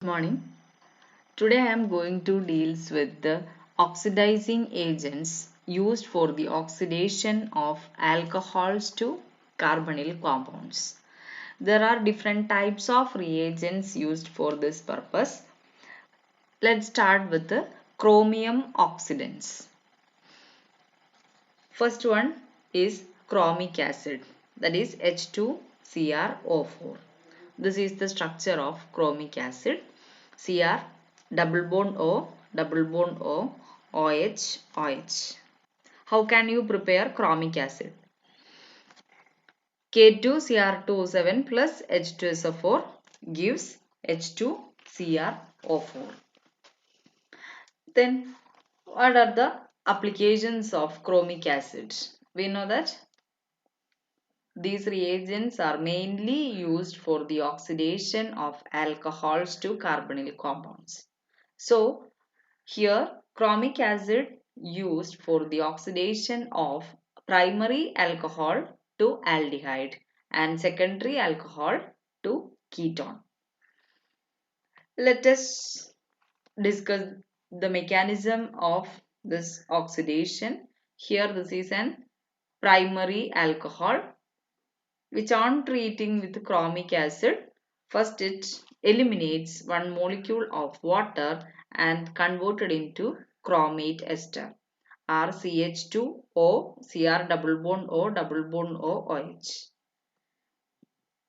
Morning. Today I am going to deal with the oxidizing agents used for the oxidation of alcohols to carbonyl compounds. There are different types of reagents used for this purpose. Let's start with the chromium oxidants. First one is chromic acid, that is H2CrO4. This is the structure of chromic acid. Cr double bond O double bond O OH OH. How can you prepare chromic acid? K2Cr2O7 plus H2SO4 gives H2CrO4. Then what are the applications of chromic acid? We know that these reagents are mainly used for the oxidation of alcohols to carbonyl compounds. So, here chromic acid used for the oxidation of primary alcohol to aldehyde and secondary alcohol to ketone. Let us discuss the mechanism of this oxidation. Here this is an primary alcohol which on treating with chromic acid, first it eliminates one molecule of water and converted into chromate ester RCH2O Cr double bond O double bond O OH.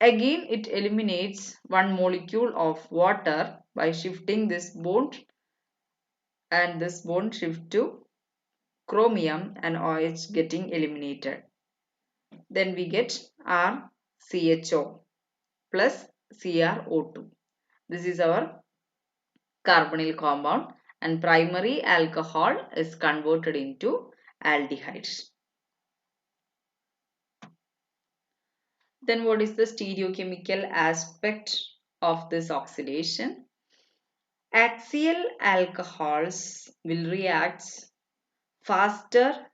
Again it eliminates one molecule of water by shifting this bond, and this bond shift to chromium and OH getting eliminated. Then we get RCHO plus CrO2. This is our carbonyl compound, and primary alcohol is converted into aldehydes. Then what is the stereochemical aspect of this oxidation? Axial alcohols will react faster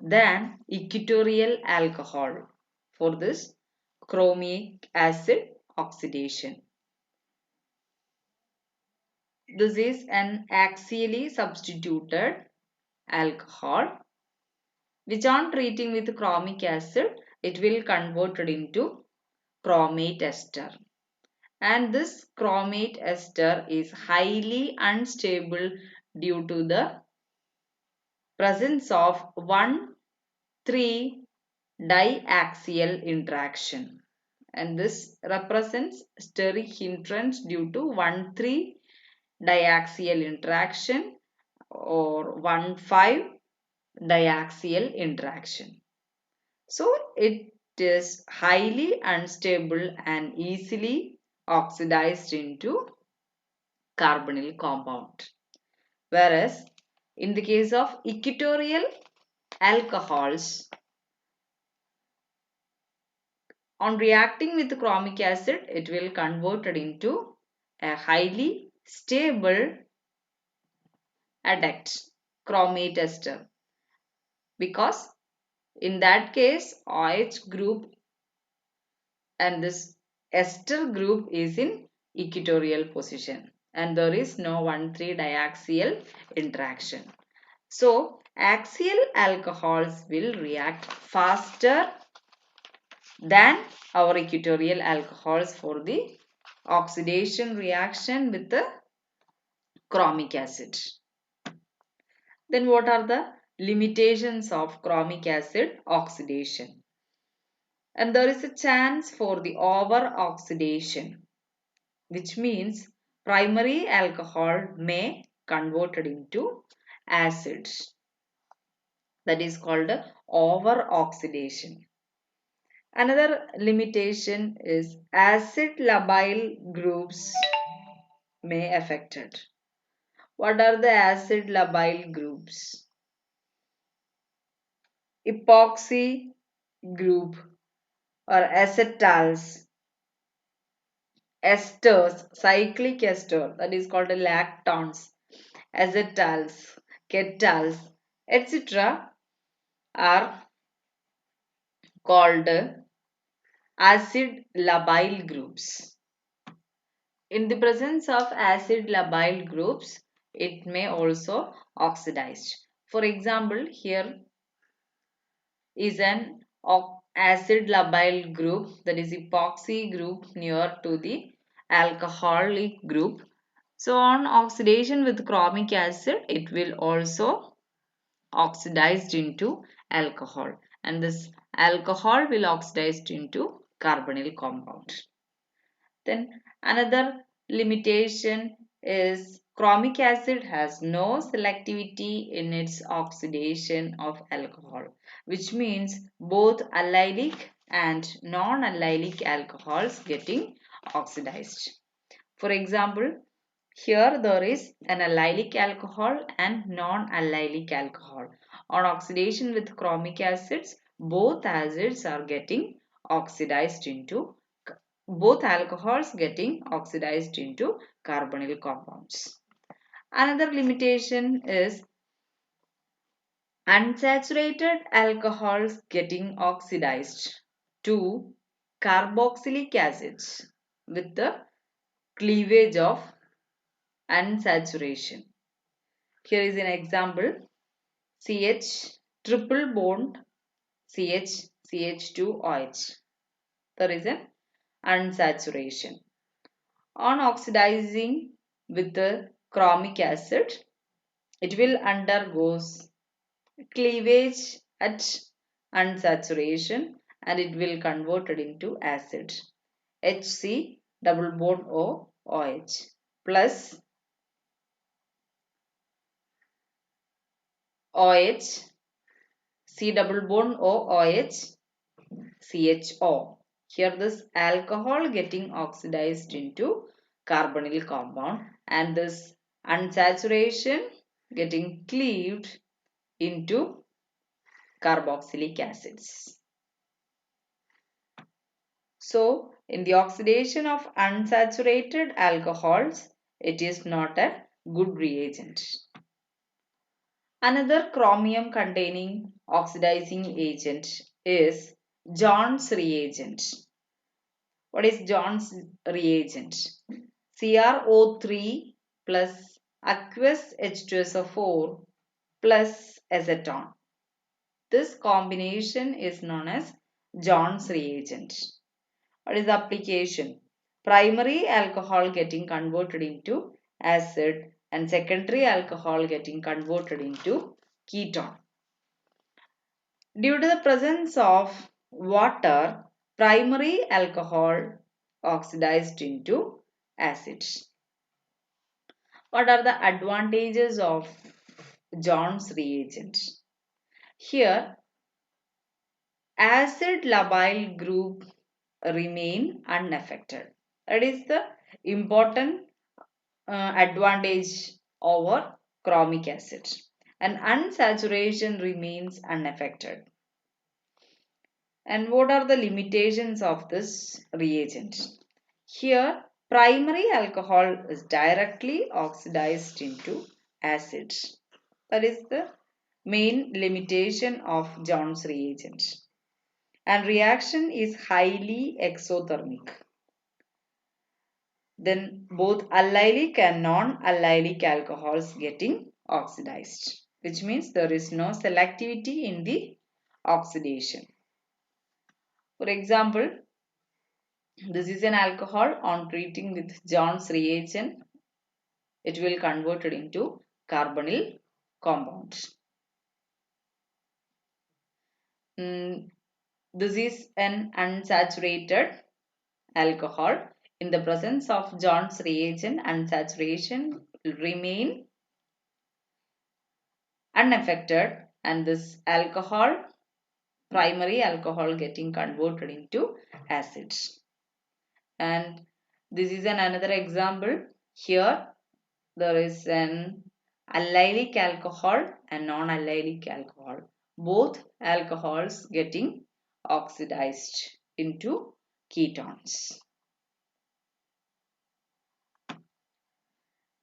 than equatorial alcohol for this chromic acid oxidation. This is an axially substituted alcohol which on treating with chromic acid it will convert it into chromate ester, and this chromate ester is highly unstable due to the presence of 1,3 diaxial interaction, and this represents steric hindrance due to 1,3 diaxial interaction or 1,5 diaxial interaction. So it is highly unstable and easily oxidized into carbonyl compound. Whereas in the case of equatorial alcohols, on reacting with chromic acid, it will convert it into a highly stable adduct, chromate ester, because in that case OH group and this ester group is in equatorial position and there is no 1,3 diaxial interaction. So axial alcohols will react faster than our equatorial alcohols for the oxidation reaction with the chromic acid. Then what are the limitations of chromic acid oxidation? And there is a chance for the over oxidation, which means primary alcohol may converted into acids. That is called over oxidation. Another limitation is acid labile groups may affected. What are the acid labile groups? Epoxy group or acetals, esters, cyclic ester, that is called lactones, acetals, ketals, etc. are called acid labile groups. In the presence of acid labile groups, it may also oxidize. For example, here is an acid labile group, that is epoxy group near to the alcoholic group. So on oxidation with chromic acid, it will also oxidized into alcohol, and this alcohol will oxidized into carbonyl compound. Then another limitation is chromic acid has no selectivity in its oxidation of alcohol, which means both allylic and non-allylic alcohols getting oxidized. For example, here there is an allylic alcohol and non-allylic alcohol. On oxidation with chromic acids, both acids are getting oxidized into both alcohols getting oxidized into carbonyl compounds. Another limitation is unsaturated alcohols getting oxidized to carboxylic acids with the cleavage of unsaturation. Here is an example: CH triple bond CH CH2OH. There is an unsaturation. On oxidizing with the chromic acid, it will undergo cleavage at unsaturation and it will converted into acid. HC double bond O OH plus OH C double bond O OH CHO. Here this alcohol getting oxidized into carbonyl compound and this unsaturation getting cleaved into carboxylic acids. So in the oxidation of unsaturated alcohols, it is not a good reagent. Another chromium containing oxidizing agent is John's reagent. What is John's reagent? CrO3 plus aqueous H2SO4 plus acetone. This combination is known as John's reagent. What is the application? Primary alcohol getting converted into acid and secondary alcohol getting converted into ketone. Due to the presence of water, primary alcohol oxidized into acids. What are the advantages of John's reagent? Here, acid labile group remain unaffected. That is the important advantage over chromic acid. And unsaturation remains unaffected. And what are the limitations of this reagent? Here, primary alcohol is directly oxidized into acid. That is the main limitation of John's reagent. And reaction is highly exothermic. Then both allylic and non-allylic alcohols getting oxidized, which means there is no selectivity in the oxidation. For example, this is an alcohol. On treating with John's reagent, it will convert it into carbonyl compound. This is an unsaturated alcohol. In the presence of John's reagent, unsaturation will remain unaffected and this alcohol, primary alcohol getting converted into acids. And this is another example. Here there is an allylic alcohol and non-allylic alcohol. Both alcohols getting oxidized into ketones.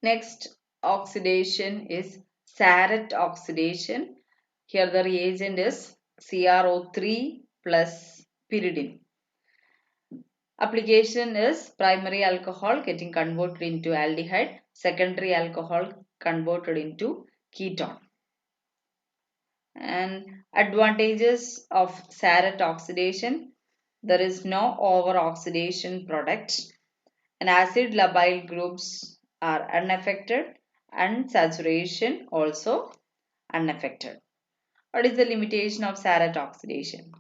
Next oxidation is Sarrett oxidation. Here the reagent is CrO3 plus pyridine. Application is primary alcohol getting converted into aldehyde, secondary alcohol converted into ketone. And advantages of Sarrett oxidation: there is no over oxidation product, and acid labile groups are unaffected, and saturation also unaffected. What is the limitation of Sarrett oxidation?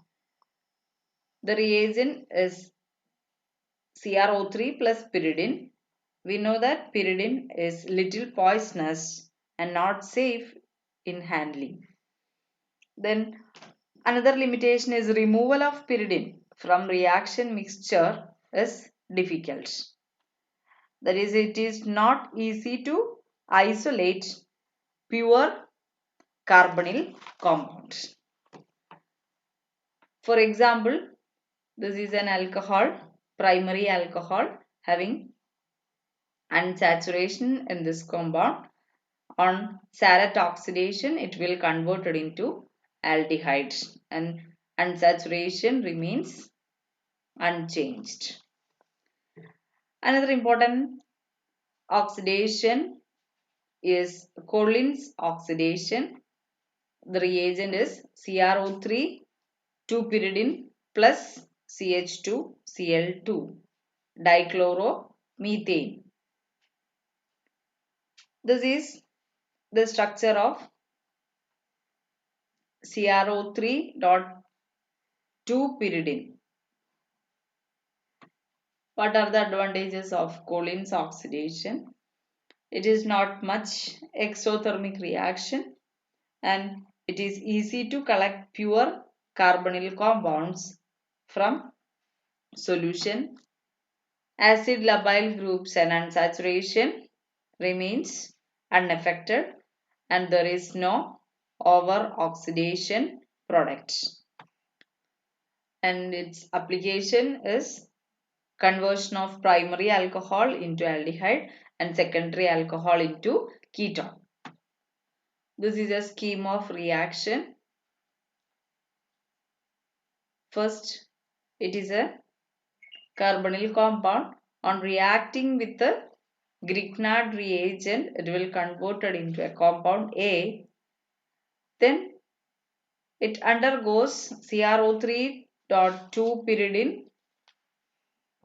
The reagent is CrO3 plus pyridine. We know that pyridine is little poisonous and not safe in handling. Then another limitation is removal of pyridine from reaction mixture is difficult. That is, it is not easy to isolate pure carbonyl compounds. For example, this is an alcohol, primary alcohol having unsaturation in this compound. On Sarrett oxidation, it will convert it into aldehydes, and unsaturation remains unchanged. Another important oxidation is Collins oxidation. The reagent is CrO3 2-pyridine plus CH2Cl2 dichloromethane. This is the structure of CrO3.2-pyridine. What are the advantages of Collins oxidation? It is not much exothermic reaction, and it is easy to collect pure carbonyl compounds from solution. Acid labile groups and unsaturation remains unaffected, and there is no over oxidation product. And its application is conversion of primary alcohol into aldehyde and secondary alcohol into ketone. This is a scheme of reaction. First, it is a carbonyl compound. On reacting with the Grignard reagent, it will convert it into a compound A. Then it undergoes CrO3.2-pyridine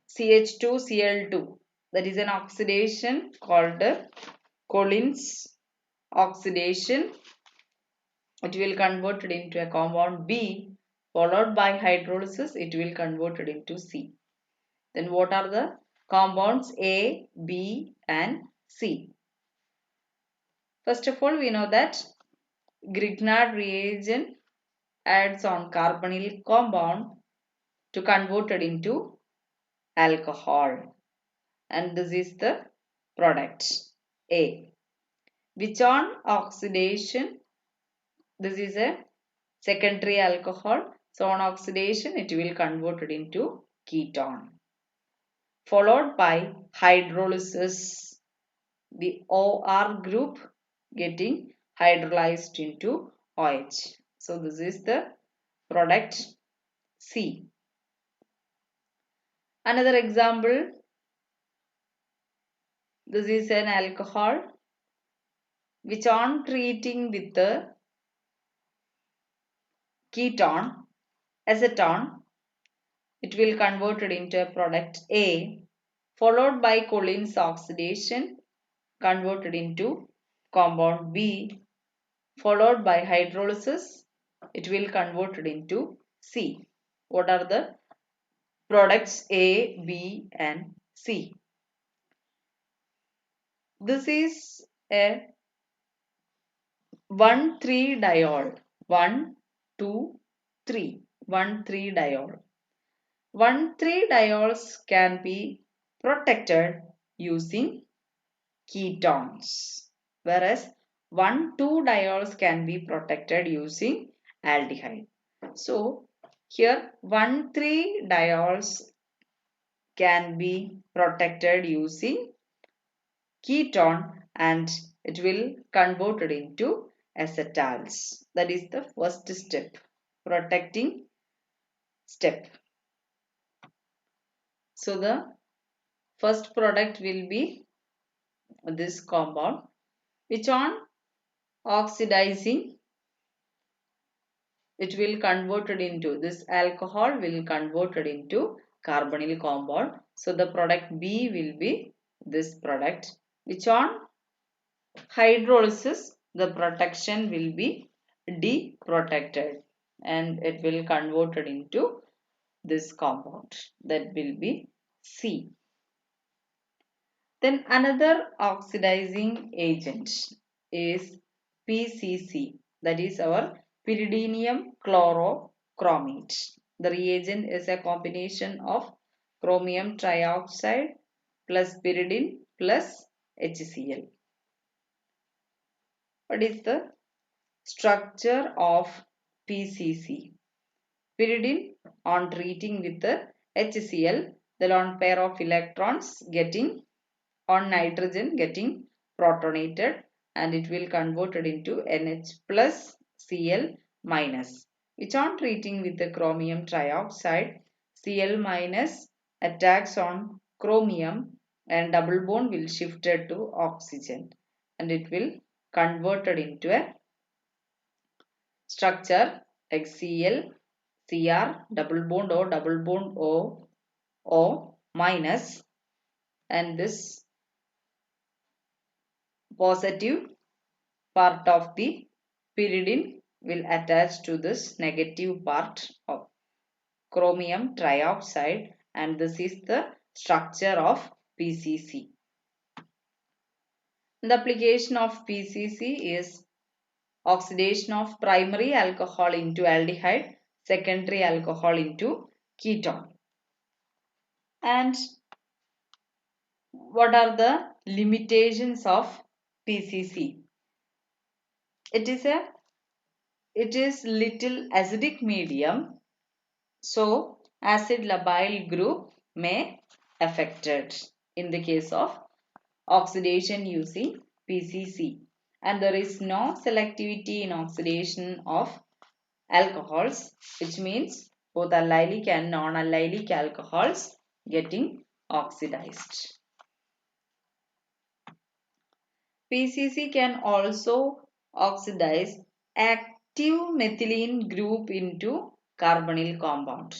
CH2Cl2. That is an oxidation called Collins oxidation. It will convert it into a compound B, followed by hydrolysis. It will convert it into C. Then what are the compounds A, B and C? First of all, we know that Grignard reagent adds on carbonyl compound to convert it into alcohol, and this is the product A. Which on oxidation, this is a secondary alcohol, so on oxidation it will convert it into ketone, followed by hydrolysis, the OR group getting hydrolyzed into OH. So this is the product C. Another example, this is an alcohol which on treating with the ketone, acetone, it will convert it into a product A, followed by Collins oxidation, converted into compound B, followed by hydrolysis, it will convert it into C. What are the products A, B and C? This is a 1,3-diol. 1, 2, 3. 1,3-diol. 1,3-diols can be protected using ketones, whereas 1,2-diols can be protected using aldehyde. So here 1,3-diols can be protected using ketone, and it will convert it into acetals. That is the first step, protecting step. So the first product will be this compound, which on oxidizing, it will converted into, this alcohol will converted into carbonyl compound. So the product B will be this product, which on hydrolysis, the protection will be deprotected and it will converted into this compound, that will be C. Then another oxidizing agent is PCC, that is our pyridinium chlorochromate. The reagent is a combination of chromium trioxide plus pyridine plus HCl. What is the structure of PCC? Pyridine, on treating with the HCl, the lone pair of electrons getting on nitrogen getting protonated and it will converted into NH plus Cl minus, which on treating with the chromium trioxide, Cl minus attacks on chromium and double bond will shifted to oxygen and it will converted into a structure HCl, Cr, double bond O minus, and this positive part of the pyridine will attach to this negative part of chromium trioxide and this is the structure of PCC. The application of PCC is oxidation of primary alcohol into aldehyde, secondary alcohol into ketone. And what are the limitations of PCC? It is little acidic medium, so acid labile group may affected in the case of oxidation using PCC, and there is no selectivity in oxidation of alcohols, which means both allylic and non-allylic alcohols getting oxidized. PCC can also oxidize active methylene group into carbonyl compound.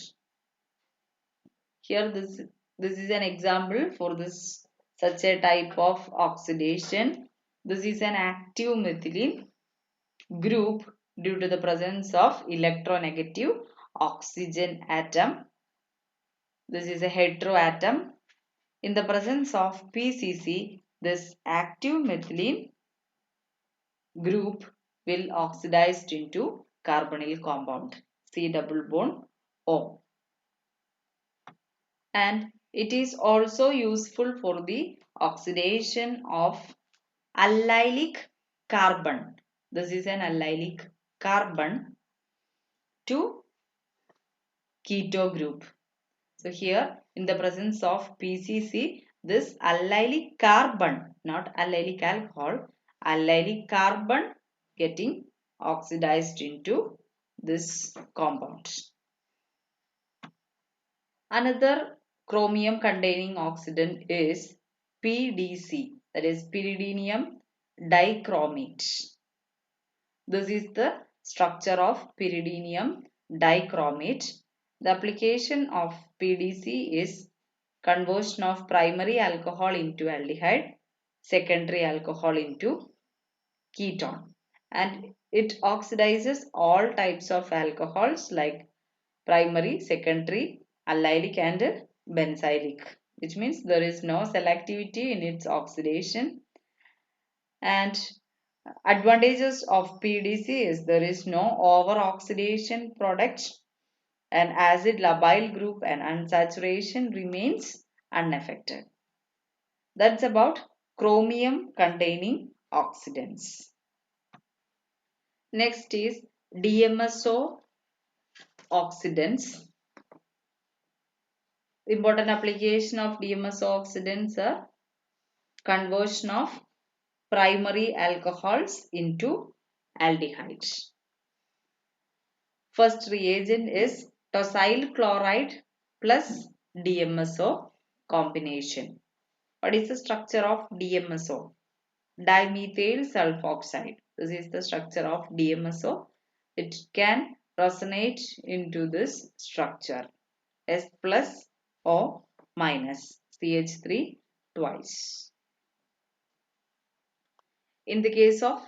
Here this is an example for this such a type of oxidation. This is an active methylene group due to the presence of electronegative oxygen atom. This is a heteroatom. In the presence of PCC, this active methylene group will oxidize into carbonyl compound C double bond O. And it is also useful for the oxidation of allylic carbon. This is an allylic carbon to keto group. So here in the presence of PCC, this allylic carbon, not allylic alcohol, allylic carbon getting oxidized into this compound. Another chromium containing oxidant is PDC, that is pyridinium dichromate. This is the structure of pyridinium dichromate. The application of PDC is conversion of primary alcohol into aldehyde, secondary alcohol into ketone, and it oxidizes all types of alcohols like primary, secondary, allylic and benzylic, which means there is no selectivity in its oxidation. And advantages of PDC is there is no over oxidation product and acid labile group and unsaturation remains unaffected. That's about chromium containing oxidants. Next is DMSO oxidants. Important application of DMSO oxidants are conversion of primary alcohols into aldehydes. First reagent is tosyl chloride plus DMSO. combination. What is the structure of DMSO? Dimethyl sulfoxide. This is the structure of DMSO. It can resonate into this structure. S plus O minus CH3 twice. In the case of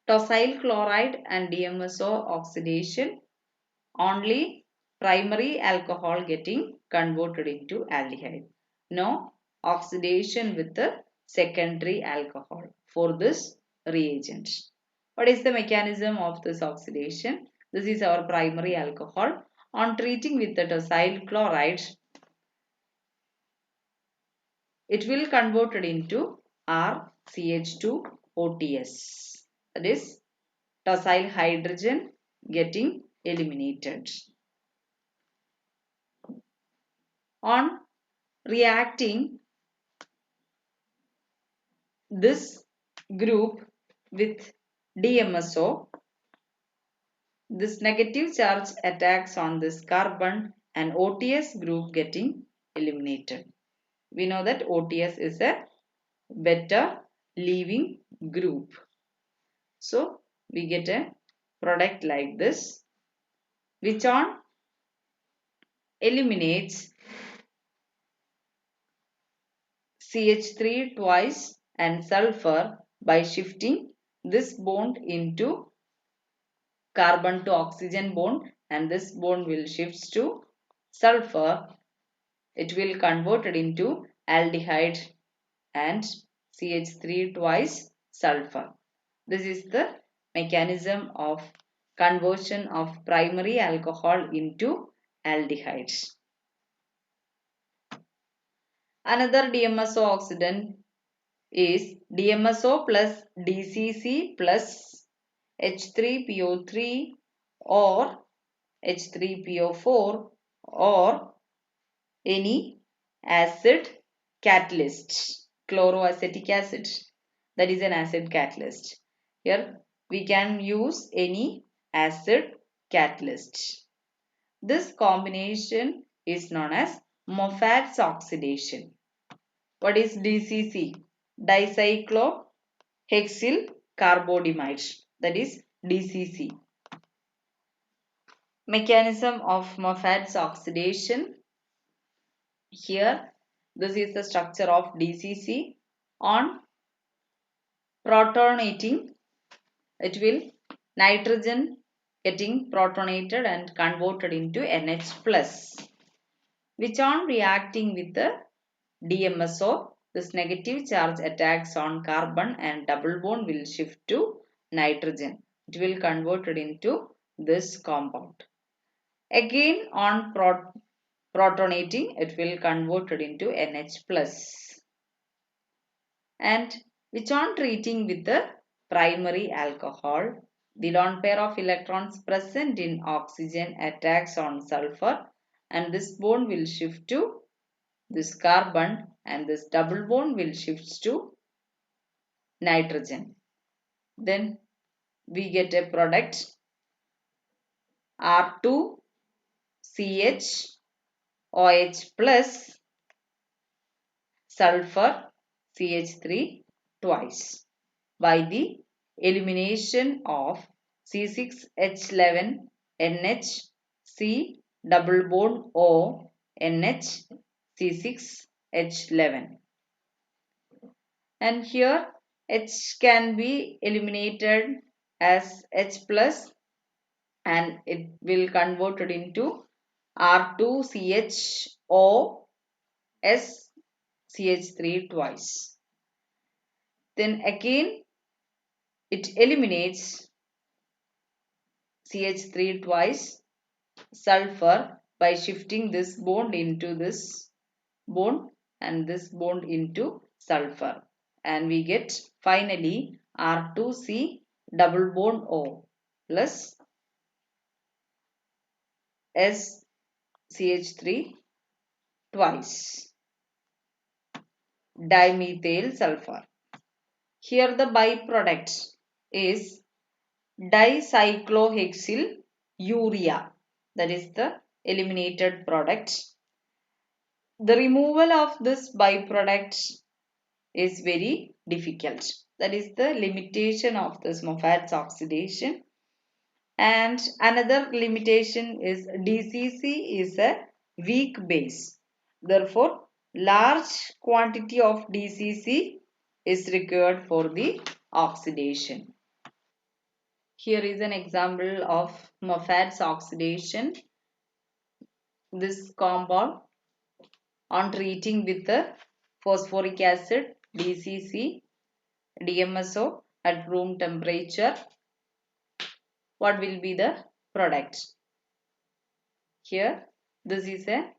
tosyl chloride and DMSO oxidation, only primary alcohol getting converted into aldehyde. No oxidation with the secondary alcohol for this reagent. What is the mechanism of this oxidation? This is our primary alcohol. On treating with the tosyl chloride, it will convert it into RCH2OTS. That is tosyl hydrogen getting eliminated. On reacting this group with DMSO, this negative charge attacks on this carbon and OTS group getting eliminated. We know that OTS is a beta leaving group. So we get a product like this, which on eliminates CH3 twice and sulfur by shifting this bond into carbon to oxygen bond, and this bond will shift to sulfur. It will convert it into aldehyde and CH3 twice sulfur. This is the mechanism of conversion of primary alcohol into aldehydes. Another DMSO oxidant is DMSO plus DCC plus H3PO3 or H3PO4 or any acid catalyst, chloroacetic acid, that is an acid catalyst. Here we can use any acid catalyst. This combination is known as Moffat's oxidation. What is DCC? Dicyclohexyl carbonamide, that is DCC. Mechanism of Moffat's oxidation. Here, this is the structure of DCC. On protonating, it will nitrogen getting protonated and converted into NH plus, which on reacting with the DMSO, this negative charge attacks on carbon and double bond will shift to nitrogen. It will convert it into this compound. Again on protonating, it will convert it into NH plus. And which on treating with the primary alcohol, the lone pair of electrons present in oxygen attacks on sulfur, and this bond will shift to this carbon and this double bond will shift to nitrogen. Then we get a product R2CHOH plus sulfur CH3 twice by the elimination of C6H11 NH C double bond O NH C6H11. And here H can be eliminated as H plus and it will convert it into R2CHO S CH3 twice. Then again it eliminates CH3 twice sulfur by shifting this bond into this bond and this bond into sulfur, and we get finally R2C double bond O plus SCH3 twice dimethyl sulfur. Here the byproduct is dicyclohexyl urea, that is the eliminated product. the removal of this byproduct is very difficult. That is the limitation of this Moffat's oxidation. And another limitation is DCC is a weak base. Therefore, large quantity of DCC is required for the oxidation. Here is an example of Moffat's oxidation. This compound, on treating with the phosphoric acid, DCC, DMSO at room temperature, what will be the product? Here, this is a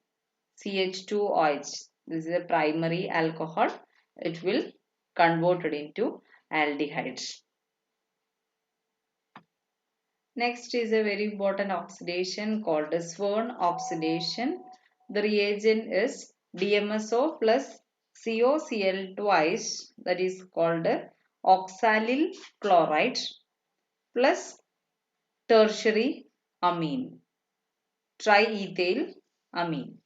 CH2OH. This is a primary alcohol. It will converted into aldehydes. Next is a very important oxidation called Swern oxidation. The reagent is DMSO plus COCl twice, that is called oxalyl chloride plus tertiary amine, triethyl amine.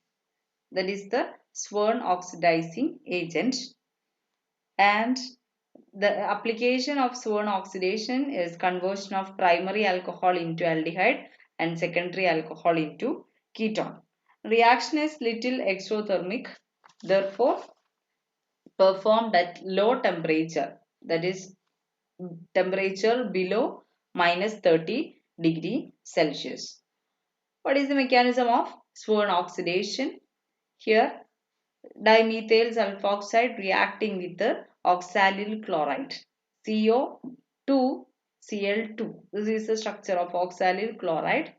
That is the Swern oxidizing agent. And the application of Swern oxidation is conversion of primary alcohol into aldehyde and secondary alcohol into ketone. Reaction is little exothermic, therefore performed at low temperature, that is temperature below -30°C. What is the mechanism of Swern oxidation? Here, dimethyl sulfoxide reacting with the oxalyl chloride, CO2Cl2. This is the structure of oxalyl chloride.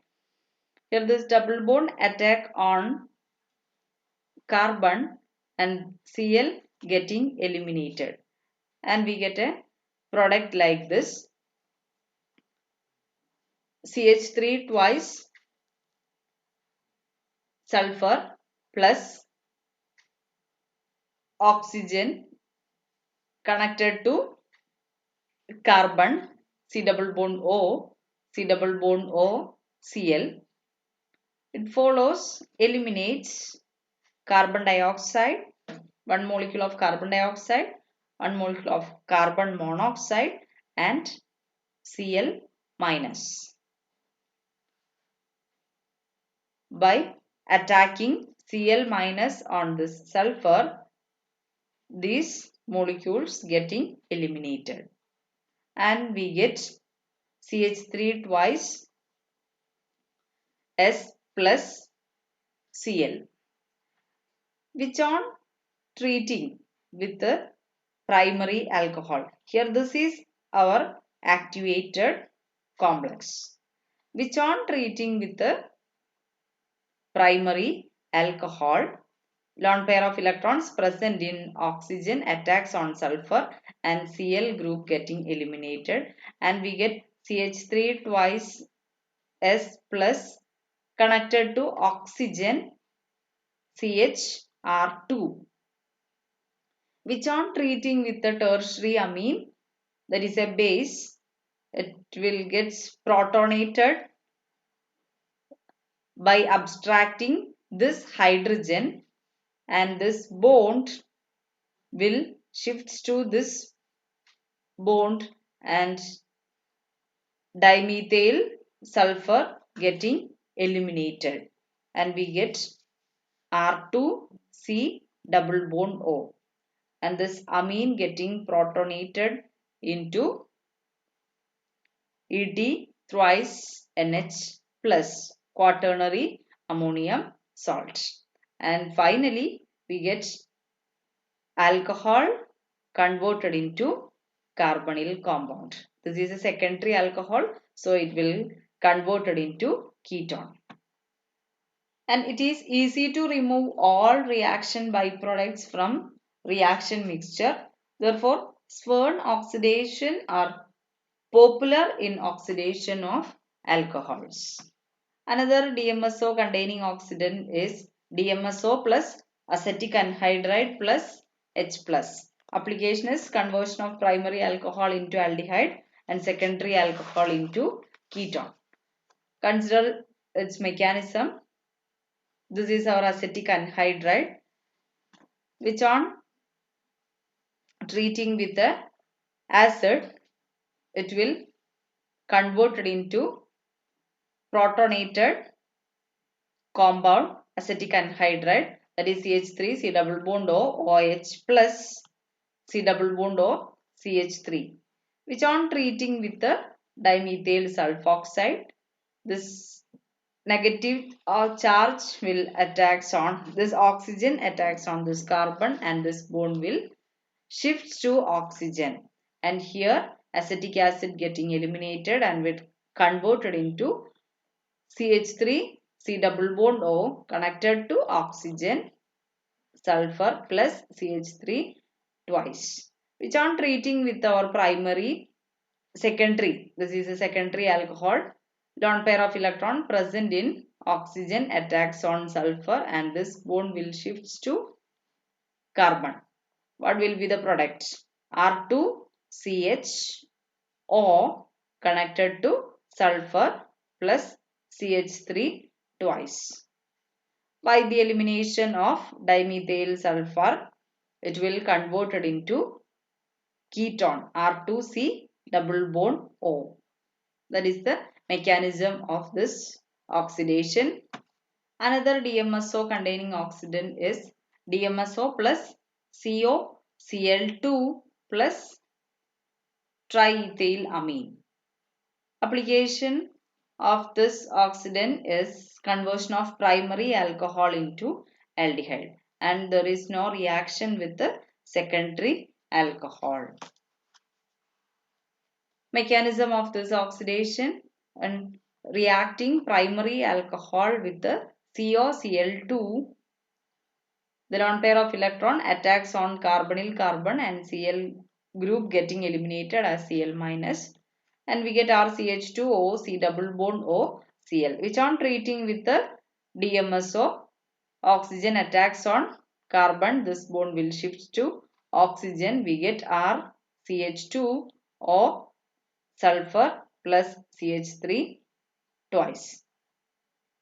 Here this double bond attack on carbon and Cl getting eliminated, and we get a product like this. CH3 twice sulfur plus oxygen connected to carbon, C double bond O, C double bond O, Cl. It follows, eliminates carbon dioxide, one molecule of carbon dioxide, one molecule of carbon monoxide and Cl minus. By attacking Cl minus on this sulfur, these molecules getting eliminated, and we get CH3 twice S plus Cl, which on treating with the primary alcohol. Here this is our activated complex, which on treating with the primary alcohol, lone pair of electrons present in oxygen attacks on sulfur and Cl group getting eliminated, and we get CH3 twice S plus connected to oxygen CHR2, which on treating with the tertiary amine, that is a base, it will get protonated by abstracting this hydrogen, and this bond will shift to this bond and dimethyl sulfur getting eliminated, and we get R2C double bond O, and this amine getting protonated into ED thrice NH plus quaternary ammonium salt, and finally we get alcohol converted into carbonyl compound. This is a secondary alcohol, so it will converted into ketone. And it is easy to remove all reaction byproducts from reaction mixture. Therefore, Swern oxidation are popular in oxidation of alcohols. Another DMSO containing oxidant is DMSO plus acetic anhydride plus H plus. Application is conversion of primary alcohol into aldehyde and secondary alcohol into ketone. Consider its mechanism. This is our acetic anhydride. which on treating with the acid, it will convert it into protonated compound acetic anhydride, that is CH3 C double bond O OH plus C double bond O CH3, which on treating with the dimethyl sulfoxide, this negative charge will attacks on this oxygen, attacks on this carbon, and this bond will shifts to oxygen, and here acetic acid getting eliminated and will converted into CH3 C double bond O connected to oxygen sulfur plus CH3 twice, which on treating with our primary secondary, this is a secondary alcohol, lone pair of electron present in oxygen attacks on sulfur and this bond will shifts to carbon. What will be the product? R2CHO connected to sulfur plus CH3 twice. By the elimination of dimethyl sulfur, it will converted into ketone R2C double bond O. That is the mechanism of this oxidation. Another DMSO containing oxidant is DMSO plus COCl2 plus triethylamine. Application of this oxidant is conversion of primary alcohol into aldehyde, and there is no reaction with the secondary alcohol. Mechanism of this oxidation, and reacting primary alcohol with the COCl2, the lone pair of electron attacks on carbonyl carbon and Cl group getting eliminated as Cl minus, and we get RCH2O C double bond O Cl, which on treating with the DMSO, oxygen attacks on carbon, this bond will shift to oxygen, we get RCH2O sulfur plus CH3 twice,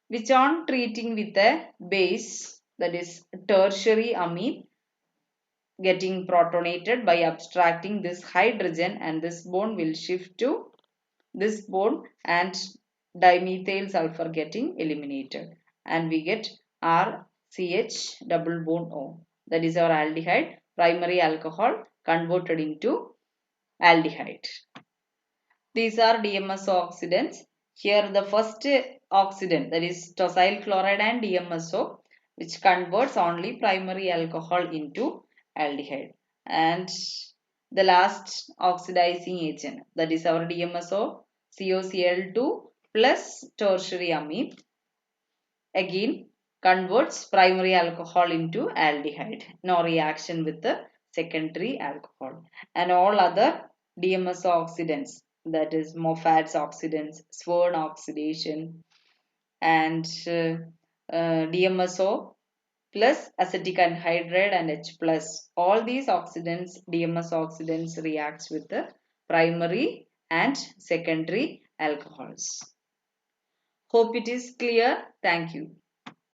which on treating with the base, that is tertiary amine, getting protonated by abstracting this hydrogen and this bond will shift to this bond and dimethyl sulfur getting eliminated, and we get RCH double bond O, that is our aldehyde, primary alcohol converted into aldehyde. These are DMSO oxidants. Here the first oxidant, that is tosyl chloride and DMSO, which converts only primary alcohol into aldehyde, and the last oxidizing agent, that is our DMSO COCl2 plus tertiary amine, again converts primary alcohol into aldehyde, no reaction with the secondary alcohol, and all other DMSO oxidants, that is Moffat's oxidants, Swern oxidation, and DMSO plus acetic anhydride and H plus, all these oxidants, DMSO oxidants reacts with the primary and secondary alcohols. Hope it is clear. Thank you.